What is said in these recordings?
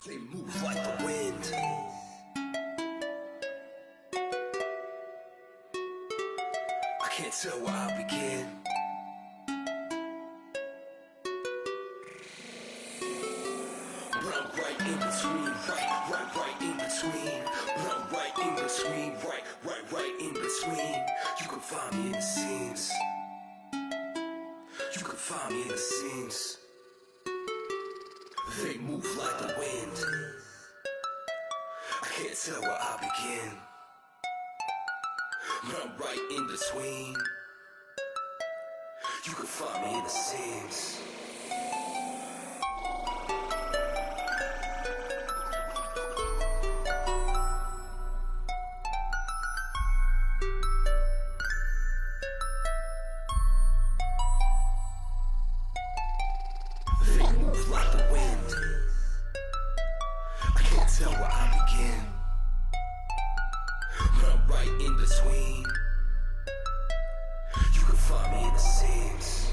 They move like the wind. I can't tell where I'll begin. But I'm right in between, right in between. But I'm right in between, right in between. You can find me in the seams. You can find me in the seams. They move like the wind. I can't tell where I begin. But I'm right in between. You can find me in the seams. They move like the wind. I can't tell where I begin. But I'm right in between. You can find me in the seams.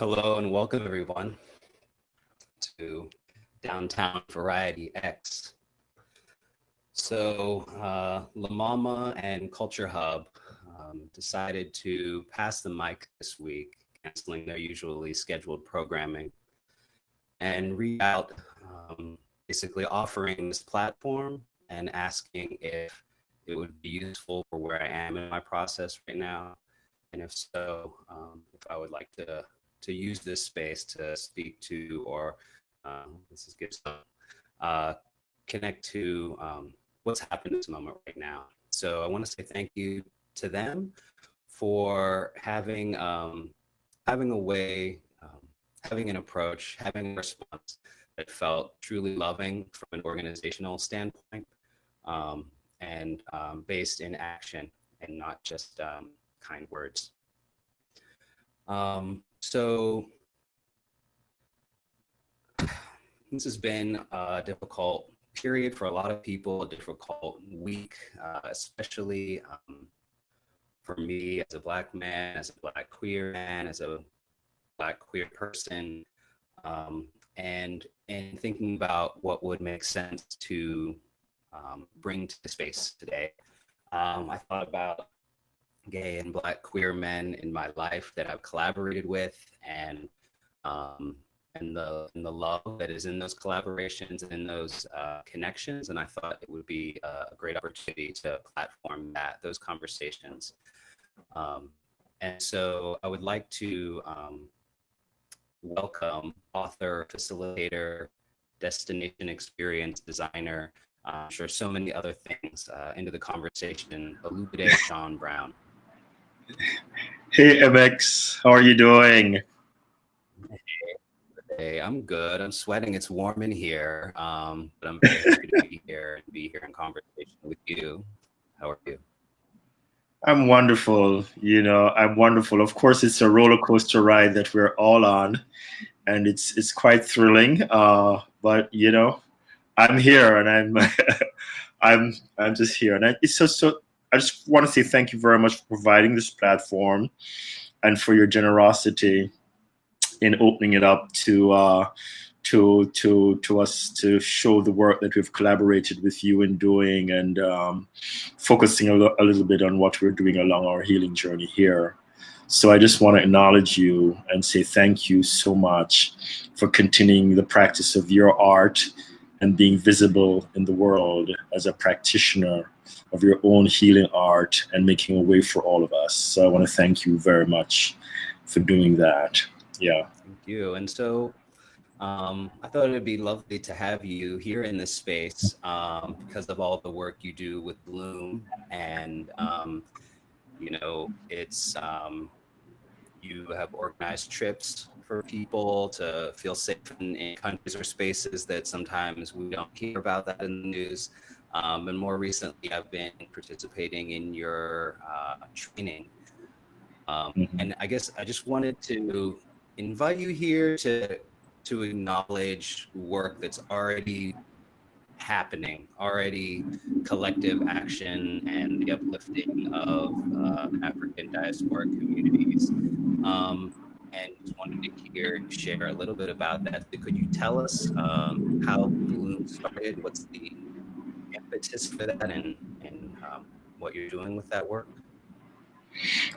Hello and welcome everyone to Downtown Variety X. So MaMa and CultureHub decided to pass the mic this week, canceling their usually scheduled programming, and reach out, basically offering this platform and asking if it would be useful for where I am in my process right now, and if so, if I would like to use this space to speak to or this is good some connect to what's happening in this moment right now. So I want to say thank you to them for having having a way, having an approach, having a response that felt truly loving from an organizational standpoint, and based in action and not just kind words. So this has been a difficult period for a lot of people, a difficult week, especially for me as a Black man, as a Black queer man, as a Black queer person, and thinking about what would make sense to bring to the space today. I thought about gay and Black queer men in my life that I've collaborated with, and the love that is in those collaborations and in those connections. And I thought it would be a great opportunity to platform those conversations. And so I would like to welcome author, facilitator, destination experience designer, I'm sure so many other things into the conversation, Olubode Shawn Brown. Hey MX, how are you doing? Hey, I'm good. I'm sweating. It's warm in here, but I'm very happy to be here in conversation with you. How are you? I'm wonderful. I'm wonderful. Of course, it's a roller coaster ride that we're all on, and it's quite thrilling. But I'm here, and I'm I'm just here, and it's so. I just want to say thank you very much for providing this platform, and for your generosity in opening it up to us to show the work that we've collaborated with you in doing, and focusing a little bit on what we're doing along our healing journey here. So I just want to acknowledge you and say thank you so much for continuing the practice of your art and being visible in the world as a practitioner of your own healing art and making a way for all of us. So I want to thank you very much for doing that. Yeah. Thank you. And so I thought it would be lovely to have you here in this space because of all the work you do with Bloom. And, it's you have organized trips for people to feel safe in countries or spaces that sometimes we don't hear about that in the news. And more recently, I've been participating in your training. And I guess I just wanted to invite you here to acknowledge work that's already happening, already collective action and the uplifting of African diasporic communities. And just wanted to hear you share a little bit about that. So could you tell us how Bloom started? What's the impetus for that, and what you're doing with that work?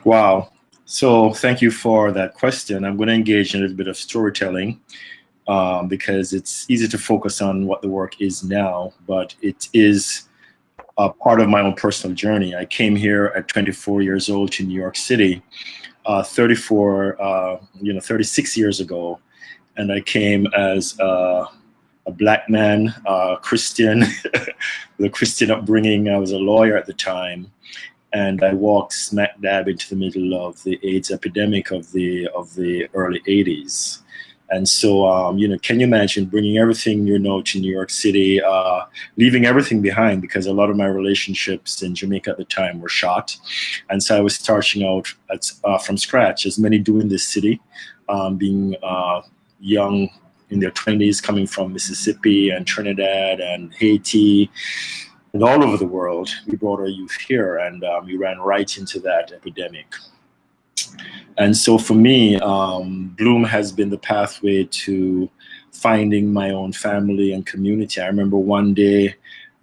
Wow. So thank you for that question. I'm going to engage in a little bit of storytelling because it's easy to focus on what the work is now, but it is a part of my own personal journey. I came here at 24 years old to New York City, 36 years ago, and I came as a Black man, Christian, with a Christian upbringing. I was a lawyer at the time, and I walked smack dab into the middle of the AIDS epidemic of the early 80s. And so, can you imagine bringing everything to New York City, leaving everything behind, because a lot of my relationships in Jamaica at the time were shot. And so I was starting out from scratch, as many do in this city, being young in their 20s, coming from Mississippi and Trinidad and Haiti and all over the world. We brought our youth here, and we ran right into that epidemic. And so for me, Bloom has been the pathway to finding my own family and community. I remember one day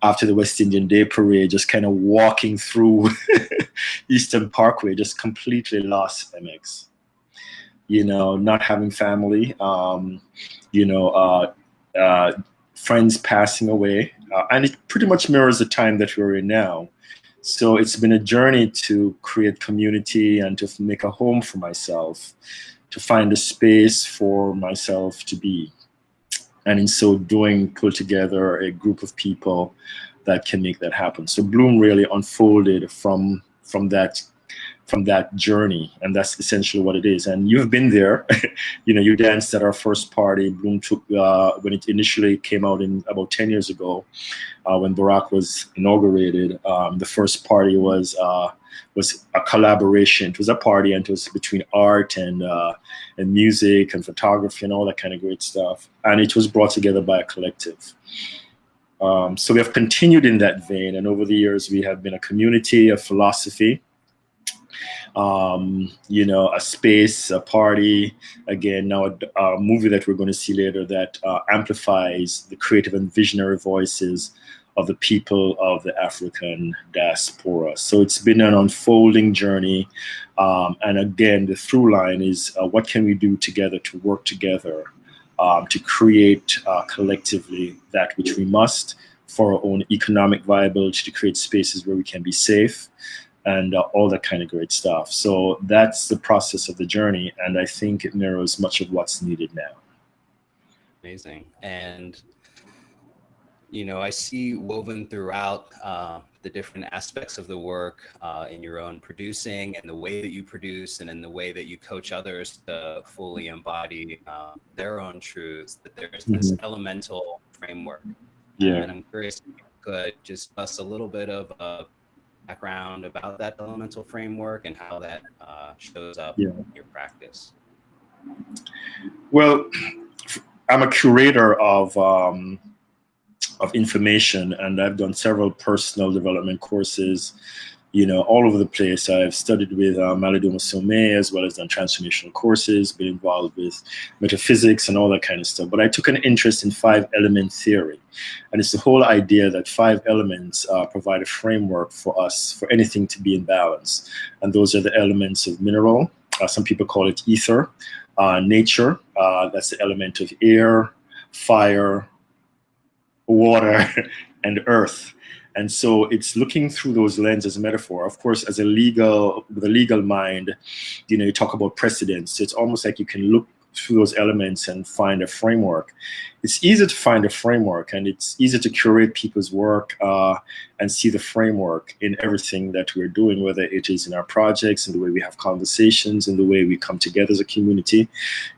after the West Indian Day Parade, just kind of walking through Eastern Parkway, just completely lost MX. You know, not having family, you know, friends passing away. And it pretty much mirrors the time that we're in now. So it's been a journey to create community and to make a home for myself, to find a space for myself to be. And in so doing, pull together a group of people that can make that happen. So Bloom really unfolded from that journey, and that's essentially what it is. And you've been there. You know, you danced at our first party. Bloom took when it initially came out in about 10 years ago, when Barack was inaugurated. The first party was a collaboration. It was a party, and it was between art and music and photography and all that kind of great stuff. And it was brought together by a collective. So we have continued in that vein, and over the years we have been a community, a philosophy, you know, a space, a party. Again, now a movie that we're going to see later that amplifies the creative and visionary voices of the people of the African diaspora. So it's been an unfolding journey. And again, the through line is what can we do together to work together to create collectively that which we must for our own economic viability, to create spaces where we can be safe and all that kind of great stuff. So that's the process of the journey. And I think it mirrors much of what's needed now. Amazing. And, you know, I see woven throughout the different aspects of the work in your own producing and the way that you produce and in the way that you coach others to fully embody their own truths, that there's this elemental framework. Yeah. And I'm curious if you could just give us a little bit of background about that elemental framework and how that shows up in your practice. Well, I'm a curator of information, and I've done several personal development courses, you know, all over the place. I've studied with Malidoma Somé, as well as done transformational courses, been involved with metaphysics and all that kind of stuff. But I took an interest in 5-element theory. And it's the whole idea that 5 elements provide a framework for us, for anything to be in balance. And those are the elements of mineral. Some people call it ether. Nature, that's the element of air, fire, water, and earth. And so it's looking through those lenses as a metaphor. Of course, with a legal mind, you know, you talk about precedents. So it's almost like you can look through those elements and find a framework. It's easy to find a framework, and it's easy to curate people's work and see the framework in everything that we're doing, whether it is in our projects, in the way we have conversations, in the way we come together as a community.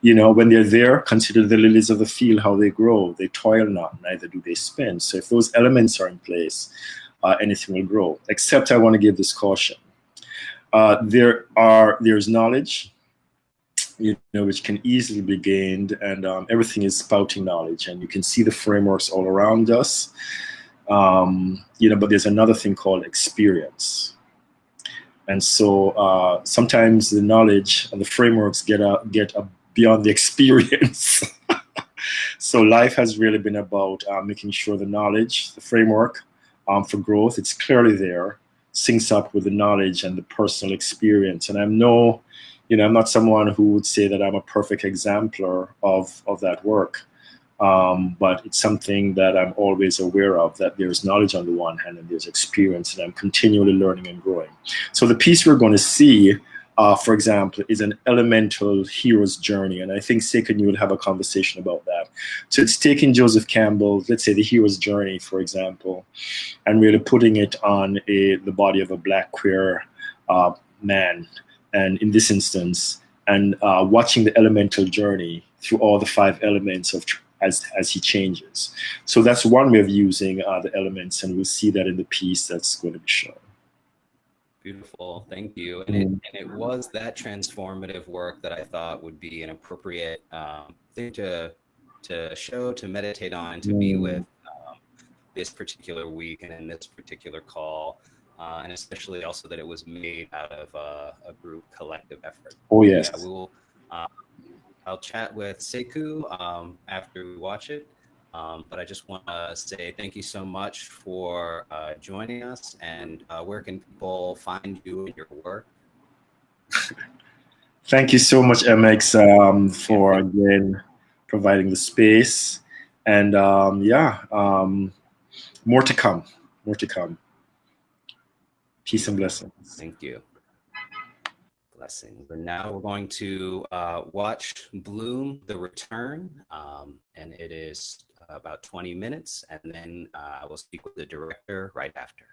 You know, when they're there, consider the lilies of the field, how they grow. They toil not, neither do they spin. So if those elements are in place, anything will grow. Except I want to give this caution. There's knowledge, you know, which can easily be gained, and everything is spouting knowledge, and you can see the frameworks all around us, you know, but there's another thing called experience. And so sometimes the knowledge and the frameworks get beyond the experience. So life has really been about making sure the knowledge, the framework for growth, it's clearly there, syncs up with the knowledge and the personal experience. And I'm not someone who would say that I'm a perfect exemplar of that work, but it's something that I'm always aware of, that there's knowledge on the one hand and there's experience, and I'm continually learning and growing. So the piece we're going to see, for example, is an elemental hero's journey, and I think Sekou and you will have a conversation about that. So it's taking Joseph Campbell, let's say the hero's journey, for example, and really putting it on the body of a Black queer man, and in this instance, and watching the elemental journey through all the 5 elements of as he changes. So that's one way of using the elements, and we'll see that in the piece that's going to be shown. Beautiful, thank you. And it was that transformative work that I thought would be an appropriate thing to show, to meditate on, to be with this particular week and in this particular call. and especially also that it was made out of a group collective effort. Oh, yes. Yeah, we will. I'll chat with Sekou after we watch it. But I just want to say thank you so much for joining us. And where can people find you and your work? Thank you so much, MX, for again providing the space. And more to come. More to come. Peace and blessings. Thank you. Blessings. And now we're going to watch Bloom: The Return, and it is about 20 minutes, and then I will speak with the director right after.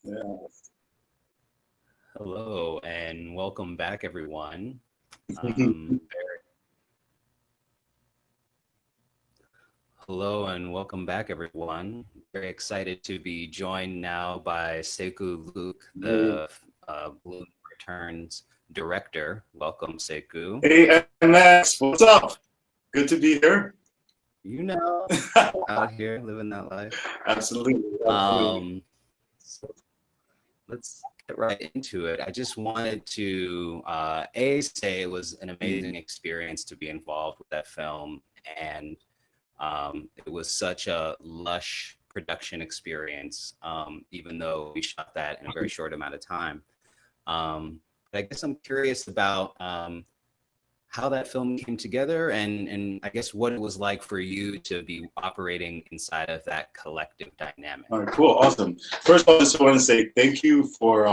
Yeah. Hello and welcome back, everyone. Hello and welcome back, everyone. Very excited to be joined now by Sekou Luke, the Bloom Returns director. Welcome, Sekou. Hey, Max, what's up? Good to be here. You know, out here living that life. Absolutely. So let's get right into it. I just wanted to say it was an amazing experience to be involved with that film, and it was such a lush production experience, even though we shot that in a very short amount of time. But I guess I'm curious about how that film came together, and I guess what it was like for you to be operating inside of that collective dynamic. All right, cool, awesome. First of all, I just want to say thank you for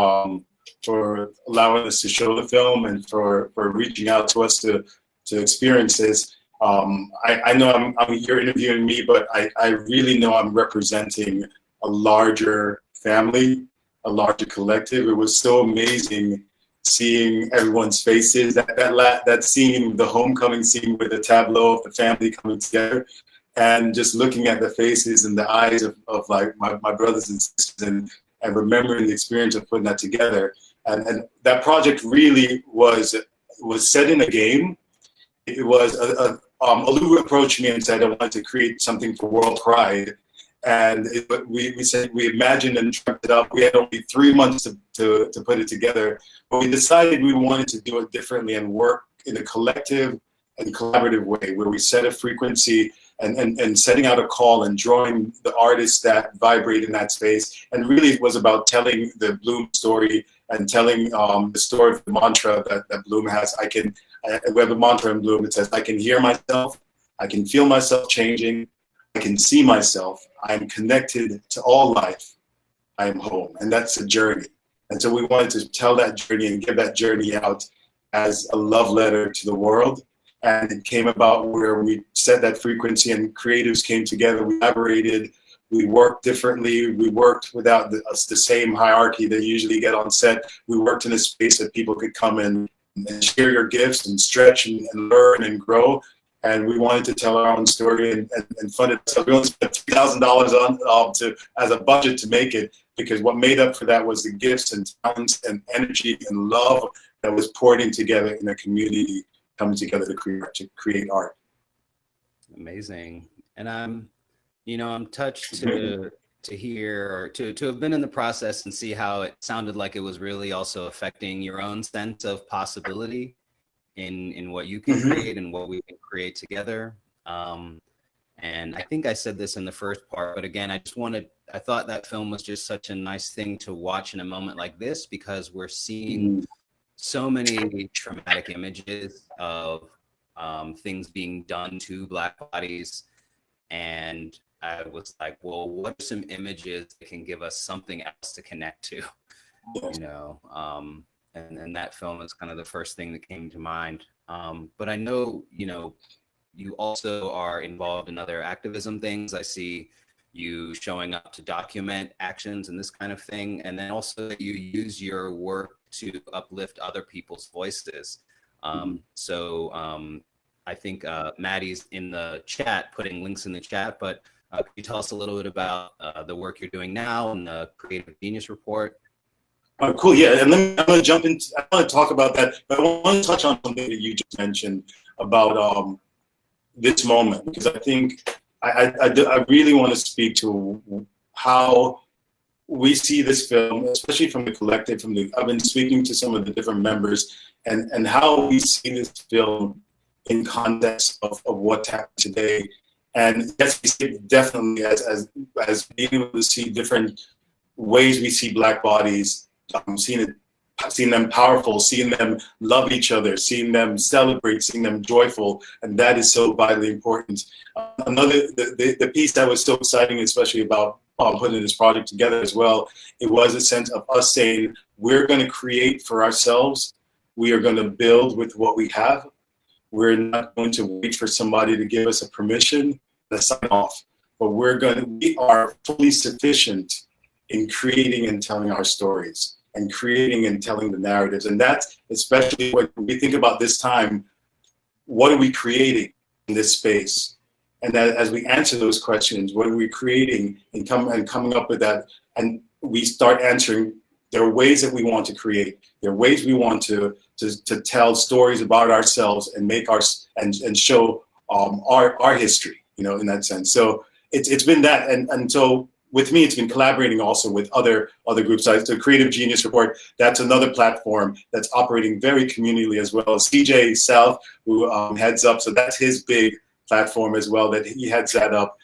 allowing us to show the film and for reaching out to us to experience this. I know you're interviewing me, but I really know I'm representing a larger family, a larger collective. It was so amazing seeing everyone's faces. That scene, the homecoming scene with the tableau of the family coming together, and just looking at the faces and the eyes of like my brothers and sisters, and remembering the experience of putting that together. And that project really was set in a game. It was Olubode approached me and said I wanted to create something for World Pride, and we said we imagined and dreamt it up. We had only 3 months to put it together, but we decided we wanted to do it differently and work in a collective and collaborative way, where we set a frequency and setting out a call and drawing the artists that vibrate in that space. And really it was about telling the Bloom story and telling the story of the mantra that Bloom has. We have a mantra in Bloom that says, I can hear myself, I can feel myself changing, I can see myself, I am connected to all life, I am home. And that's a journey. And so we wanted to tell that journey and give that journey out as a love letter to the world. And it came about where we set that frequency and creatives came together, we collaborated, we worked differently, we worked without the same hierarchy that you usually get on set. We worked in a space that people could come in and share your gifts and stretch and learn and grow. And we wanted to tell our own story and fund it. So we only spent $3,000 as a budget to make it, because what made up for that was the gifts and talents and energy and love that was poured in together in a community coming together to create art. Amazing. And I'm touched to hear, or to have been in the process and see how it sounded like it was really also affecting your own sense of possibility in what you can create and what we can create together. And I think I said this in the first part, but again, I thought that film was just such a nice thing to watch in a moment like this, because we're seeing so many traumatic images of things being done to Black bodies. And I was like, well, what are some images that can give us something else to connect to, and that film is kind of the first thing that came to mind. But I know, you also are involved in other activism things. I see you showing up to document actions and this kind of thing. And then also that you use your work to uplift other people's voices. I think Maddie's in the chat, putting links in the chat, but could you tell us a little bit about the work you're doing now and the Creative Genius Report? Cool, yeah, and I'm going to jump into, I want to talk about that, but I want to touch on something that you just mentioned about this moment, because I think I really want to speak to how we see this film, especially from the collective, I've been speaking to some of the different members, and how we see this film in context of what's happening today. And yes, we see it definitely as being able to see different ways we see Black bodies, seeing them powerful, seeing them love each other, seeing them celebrate, seeing them joyful, and that is so vitally important. The piece that was so exciting, especially about putting this project together as well, it was a sense of us saying, we're going to create for ourselves, we are going to build with what we have. We're not going to wait for somebody to give us a permission, a sign off, but we are fully sufficient in creating and telling our stories and creating and telling the narratives. And that's especially when we think about this time, what are we creating in this space? And that as we answer those questions, what are we creating and coming up with that, and we start answering, there are ways that we want to create. There are ways we want to tell stories about ourselves and make and show our history, you know, in that sense. So it's been that, and so with me, it's been collaborating also with other groups. The Creative Genius Report, that's another platform that's operating very communally as well. CJ South, who heads up, so that's his big platform as well, that he heads that up.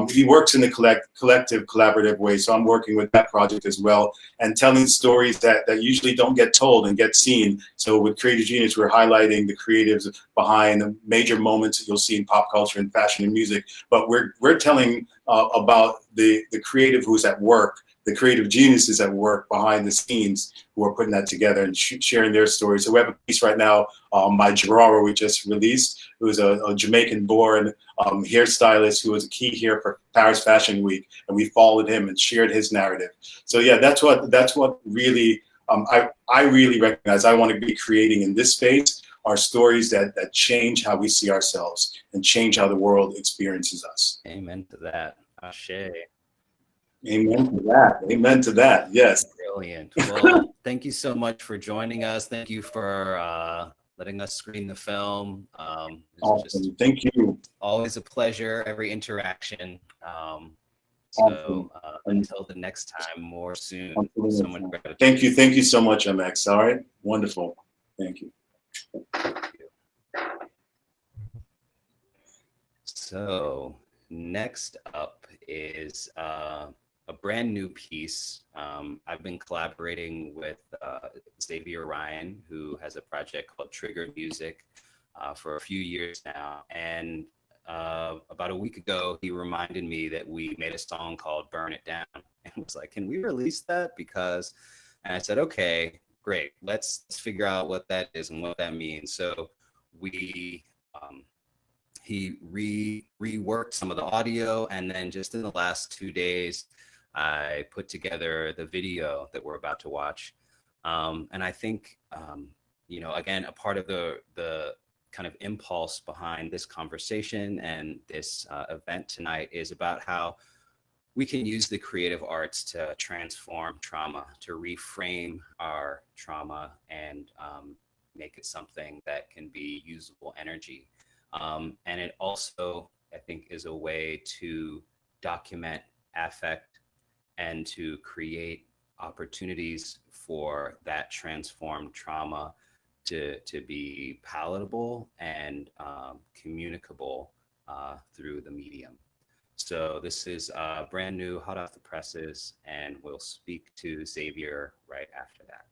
He works in a collective, collaborative way, so I'm working with that project as well, and telling stories that usually don't get told and get seen. So with Creative Genius, we're highlighting the creatives behind the major moments that you'll see in pop culture and fashion and music, but we're telling about the creative who's at work, the creative geniuses at work behind the scenes who are putting that together and sharing their stories. So we have a piece right now by Gerard we just released, who is a Jamaican-born hairstylist who was a key here for Paris Fashion Week, and we followed him and shared his narrative. So yeah, that's what really I really recognize I want to be creating in this space, are stories that change how we see ourselves and change how the world experiences us. Amen to that. Ashe. Amen to that. Amen to that. Yes. Brilliant. Well, thank you so much for joining us. Thank you for letting us screen the film. Awesome. Thank you. Always a pleasure, every interaction. So until the next time, more soon. So much gratitude. Thank you. Thank you so much, MX. All right. Wonderful. Thank you. So next up is a brand new piece. I've been collaborating with Xavier Ryan, who has a project called Trigger Music for a few years now. And about a week ago, he reminded me that we made a song called Burn It Down. And was like, can we release that? And I said, okay, great. Let's figure out what that is and what that means. So he reworked some of the audio, and then just in the last 2 days, I put together the video that we're about to watch. And I think, again, a part of the kind of impulse behind this conversation and this event tonight is about how we can use the creative arts to transform trauma, to reframe our trauma and make it something that can be usable energy. And it also, I think, is a way to document affect and to create opportunities for that transformed trauma to be palatable and communicable through the medium. So this is brand new, hot off the presses, and we'll speak to Xavier right after that.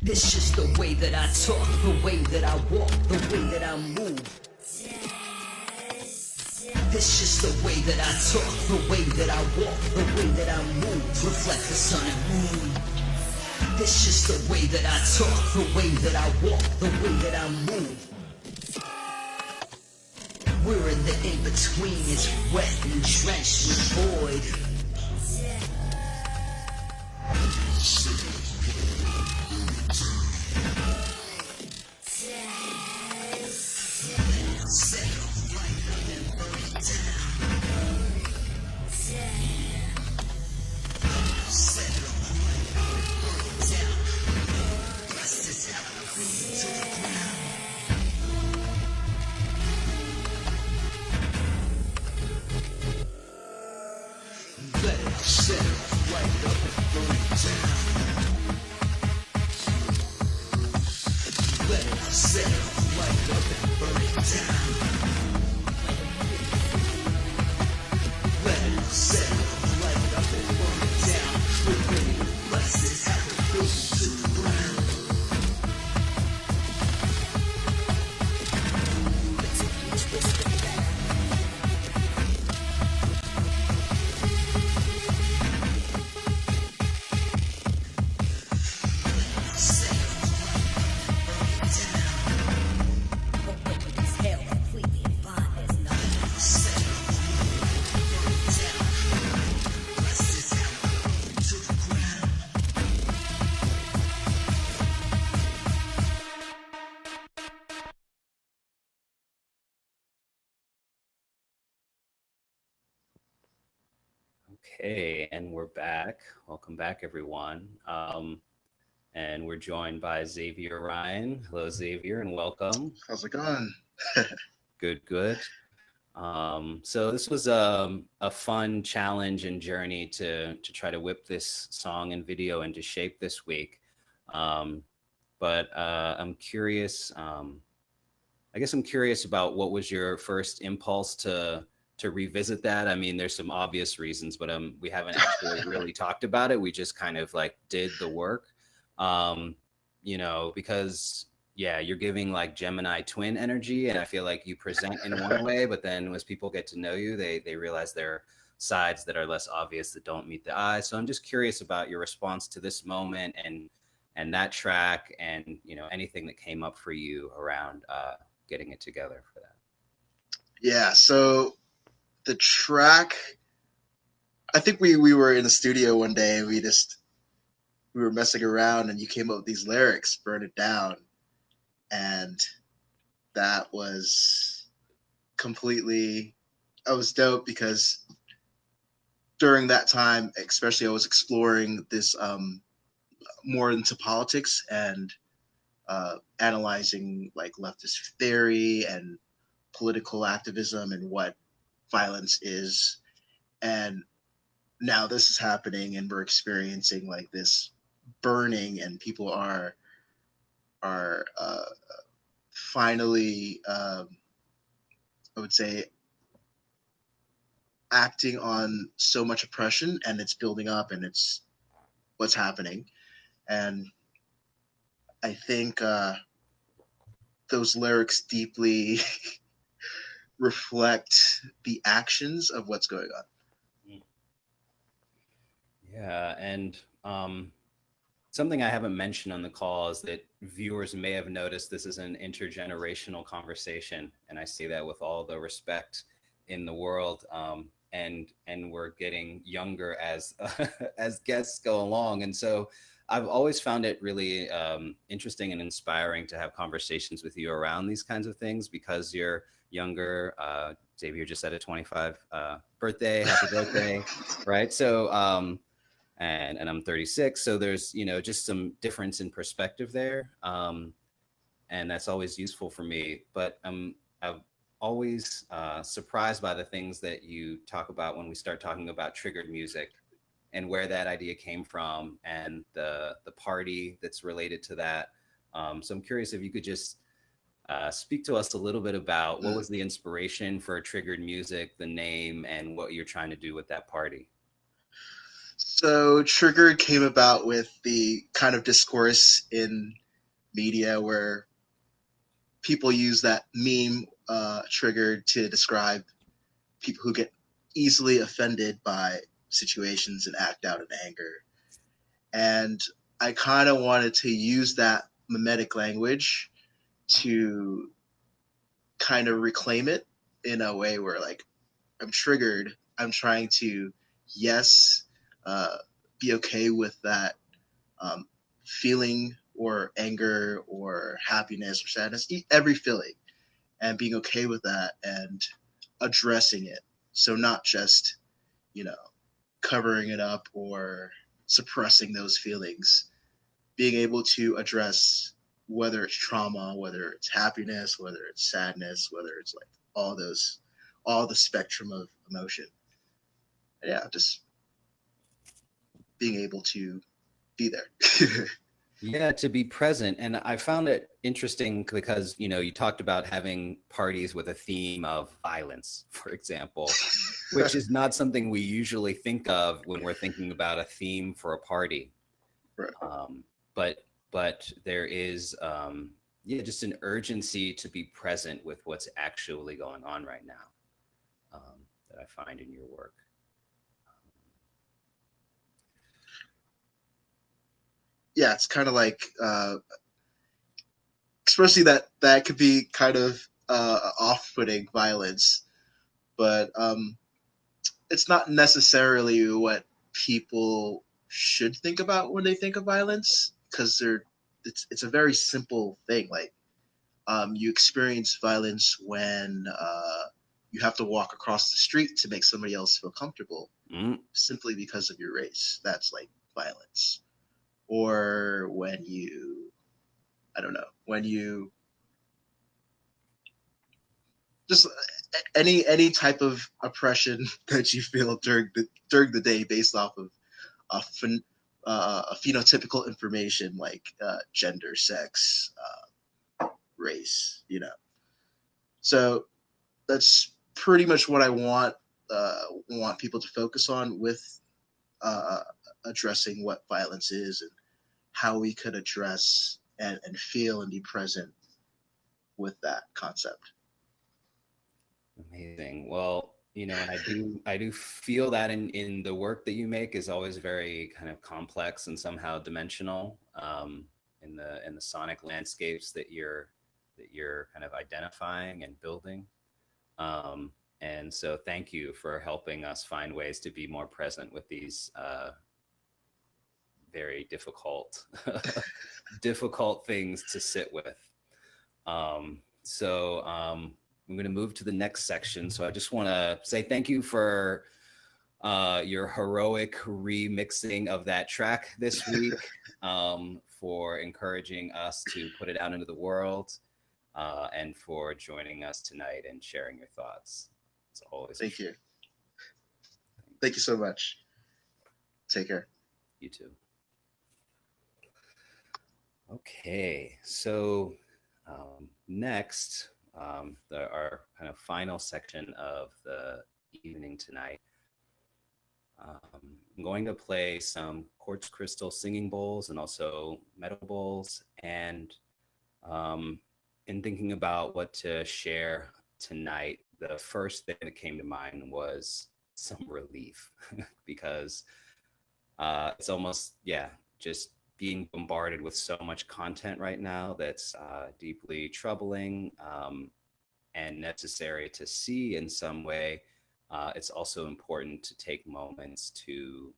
This just the way that I talk, the way that I walk, the way that I move. This just the way that I talk, the way that I walk, the way that I move. Reflect the sun and moon. This is the way that I talk, the way that I walk, the way that I move. We're in the in-between, it's wet and drenched with void. Okay, and we're back. Welcome back, everyone. And we're joined by Xavier Ryan. Hello, Xavier, and welcome. How's it going? Good, good. So this was a fun challenge and journey to try to whip this song and video into shape this week. But I'm curious. I guess I'm curious about what was your first impulse to revisit that. I mean, there's some obvious reasons, but we haven't actually really talked about it. We just kind of like did the work, you know, because yeah, you're giving like Gemini twin energy, and I feel like you present in one way, but then as people get to know you, they realize there are sides that are less obvious that don't meet the eye. So I'm just curious about your response to this moment and that track, and you know, anything that came up for you around getting it together for that. Yeah, so the track, I think we were in the studio one day and we were messing around and you came up with these lyrics, Burn It Down. And that was I was dope because during that time, especially I was exploring this more into politics and analyzing like leftist theory and political activism and what violence is. And now this is happening and we're experiencing like this burning, and people are finally I would say acting on so much oppression, and it's building up, and it's what's happening. And I think those lyrics deeply reflect the actions of what's going on. Yeah, and something I haven't mentioned on the call is that viewers may have noticed this is an intergenerational conversation, and I say that with all the respect in the world. And we're getting younger as as guests go along, and so I've always found it really interesting and inspiring to have conversations with you around these kinds of things because you're younger. Xavier just had a 25 birthday. Happy birthday, right? So. And I'm 36, so there's, you know, just some difference in perspective there, and that's always useful for me. But I'm always surprised by the things that you talk about when we start talking about triggered music and where that idea came from and the party that's related to that. So I'm curious if you could just speak to us a little bit about what was the inspiration for triggered music, the name, and what you're trying to do with that party. So Triggered came about with the kind of discourse in media where people use that meme triggered to describe people who get easily offended by situations and act out in anger. And I kind of wanted to use that mimetic language to kind of reclaim it in a way where, like, I'm triggered. I'm trying to, yes, be okay with that feeling or anger or happiness or sadness, every feeling, and being okay with that and addressing it. So not just, you know, covering it up or suppressing those feelings, being able to address whether it's trauma, whether it's happiness, whether it's sadness, whether it's like all the spectrum of emotion. Yeah, just being able to be there. Yeah, to be present. And I found it interesting because, you talked about having parties with a theme of violence, for example, which is not something we usually think of when we're thinking about a theme for a party. Right. But there is, just an urgency to be present with what's actually going on right now, that I find in your work. Yeah, it's kind of like, especially that could be kind of off-putting violence, but it's not necessarily what people should think about when they think of violence, because it's a very simple thing. Like, you experience violence when you have to walk across the street to make somebody else feel comfortable, simply because of your race. That's like violence. Or when you, I don't know, when you just any type of oppression that you feel during the day based off of a phenotypical information like gender, sex, race, So that's pretty much what I want people to focus on with addressing what violence is and how we could address and feel and be present with that concept. Amazing. Well, and I do feel that in the work that you make is always very kind of complex and somehow dimensional, in the sonic landscapes that you're kind of identifying and building. And so thank you for helping us find ways to be more present with these very difficult difficult things to sit with. I'm going to move to the next section. So I just want to say thank you for your heroic remixing of that track this week, for encouraging us to put it out into the world, and for joining us tonight and sharing your thoughts. It's always Thank you. Thank you so much. Take care. You too. Okay, so next, our kind of final section of the evening tonight, I'm going to play some quartz crystal singing bowls and also metal bowls. And in thinking about what to share tonight, the first thing that came to mind was some relief because it's almost, just being bombarded with so much content right now that's deeply troubling, and necessary to see in some way. It's also important to take moments to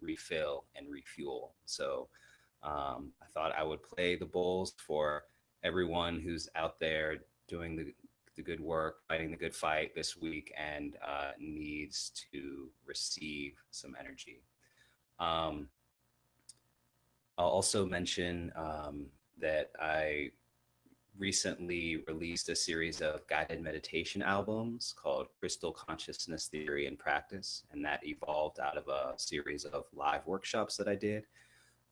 refill and refuel. So I thought I would play the bowls for everyone who's out there doing the good work, fighting the good fight this week, and needs to receive some energy. I'll also mention that I recently released a series of guided meditation albums called Crystal Consciousness Theory and Practice, and that evolved out of a series of live workshops that I did.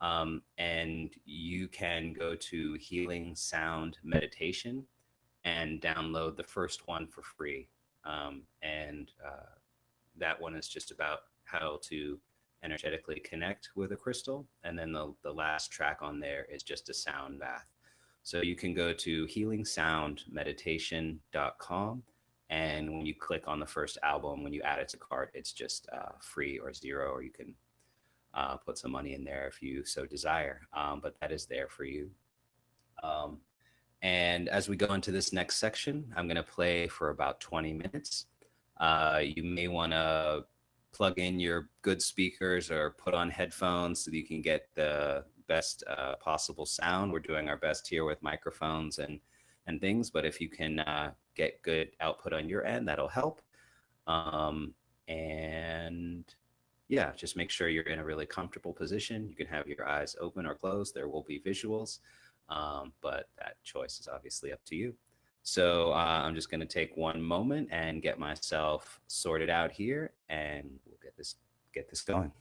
And you can go to Healing Sound Meditation and download the first one for free. That one is just about how to energetically connect with a crystal. And then the last track on there is just a sound bath. So you can go to healingsoundmeditation.com. And when you click on the first album, when you add it to cart, it's just free or zero, or you can put some money in there if you so desire. But that is there for you. And as we go into this next section, I'm going to play for about 20 minutes. You may want to plug in your good speakers or put on headphones so that you can get the best possible sound. We're doing our best here with microphones and things, but if you can get good output on your end, that'll help. And yeah, just make sure you're in a really comfortable position. You can have your eyes open or closed. There will be visuals, but that choice is obviously up to you. So I'm just going to take one moment and get myself sorted out here, and we'll get this going.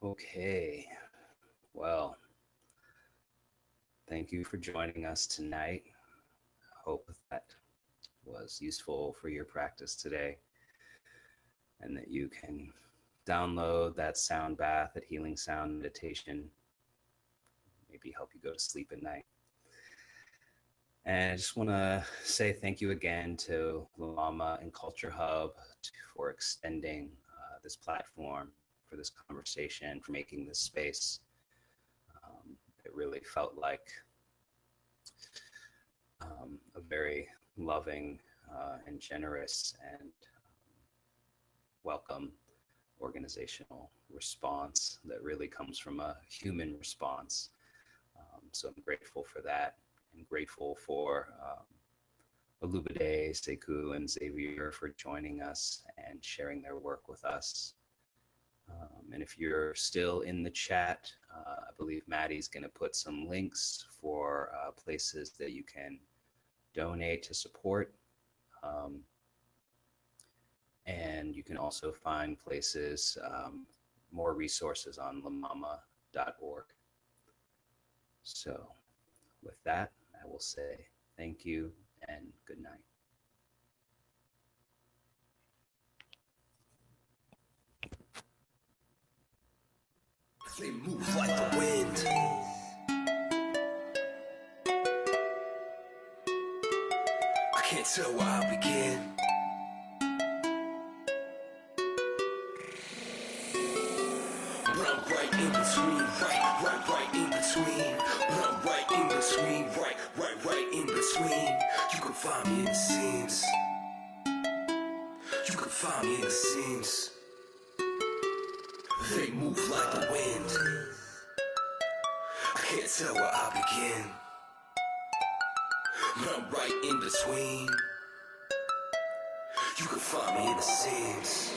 Okay, well, thank you for joining us tonight. Hope that was useful for your practice today, and that you can download that sound bath, that healing sound meditation, maybe help you go to sleep at night. And I just want to say thank you again to MaMa and CultureHub for extending this platform, for this conversation, for making this space. It really felt like a very loving and generous and welcome organizational response that really comes from a human response. So I'm grateful for that, and grateful for Olubode, Sekou, and Xavier for joining us and sharing their work with us. And if you're still in the chat, I believe Maddie's going to put some links for places that you can donate to support. And you can also find places, more resources on lamama.org. So with that, I will say thank you and good night. They move like the wind. I can't tell where I begin. But I'm right in between, right in between. But I'm right in between, right in between. You can find me in the seams. You can find me in the seams. They move like the wind. I can't tell where I begin. But I'm right in between. You can find me in the seams.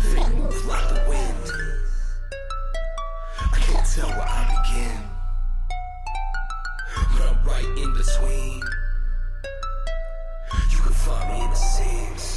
They move like the wind. I can't tell where I begin. But I'm right in between. You can find me in the seams.